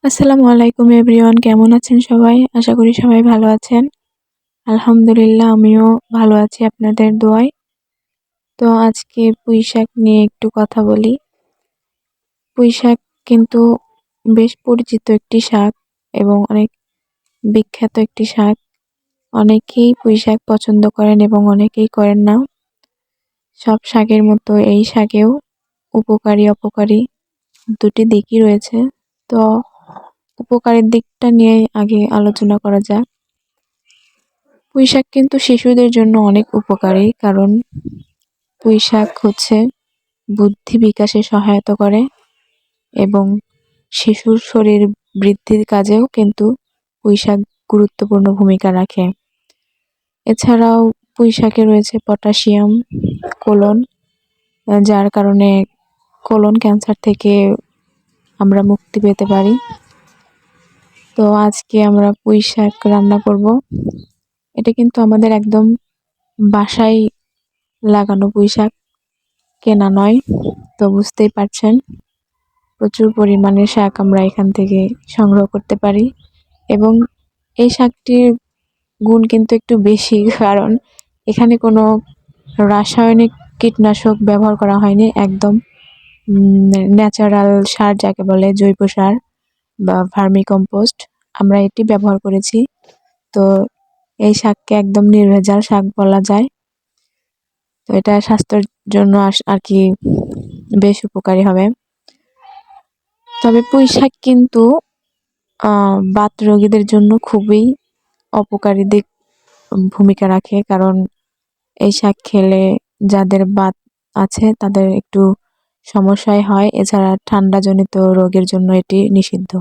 আসসালামু আলাইকুম এভরিওয়ান, কেমন আছেন সবাই? আশা করি সবাই ভালো আছেন। আলহামদুলিল্লাহ, আমিও ভালো আছি আপনাদের দোয়ায়। তো আজকে পুঁই শাক নিয়ে একটু কথা বলি। পুঁই শাক কিন্তু বেশ পরিচিত একটি শাক এবং অনেক বিখ্যাত একটি শাক। অনেকেই পুঁই শাক পছন্দ করেন এবং অনেকেই করেন না। সব শাকের মতো এই শাকেও উপকারী অপকারী দুটি দিকই রয়েছে। তো উপকারের দিকটা নিয়ে আগে আলোচনা করা যাক। পুঁই শাক কিন্তু শিশুদের জন্য অনেক উপকারী, কারণ পুঁই শাক হচ্ছে বুদ্ধি বিকাশে সহায়তা করে এবং শিশুর শরীর বৃদ্ধির কাজেও কিন্তু পুঁই শাক গুরুত্বপূর্ণ ভূমিকা রাখে। এছাড়াও পুঁই শাকে রয়েছে পটাশিয়াম, কোলন, যার কারণে কোলন ক্যান্সার থেকে আমরা মুক্তি পেতে পারি। তো আজকে আমরা পুঁই শাক রান্না করব। এটা কিন্তু আমাদের একদম বাসায় লাগানো পুঁই শাক, কেনা নয়। তো বুঝতেই পারছেন, প্রচুর পরিমাণে শাক আমরা এখান থেকে সংগ্রহ করতে পারি এবং এই শাকটির গুণ কিন্তু একটু বেশি, কারণ এখানে কোনো রাসায়নিক কীটনাশক ব্যবহার করা হয়নি। একদম ন্যাচারাল সার, যাকে বলে জৈব সার বা ভার্মি কম্পোস্ট, আমরা এটি ব্যবহার করেছি। তো এই শাককে একদম নির্ভেজাল শাক বলা যায়। তো এটা স্বাস্থ্যের জন্য আর কি বেশ উপকারী হবে। তবে পুঁই শাক কিন্তু বাত রোগীদের জন্য খুবই অপকারী দিক ভূমিকা রাখে, কারণ এই শাক খেলে যাদের বাত আছে তাদের একটু সমস্যাই হয়। এছাড়া ঠান্ডাজনিত রোগের জন্য এটি নিষিদ্ধ।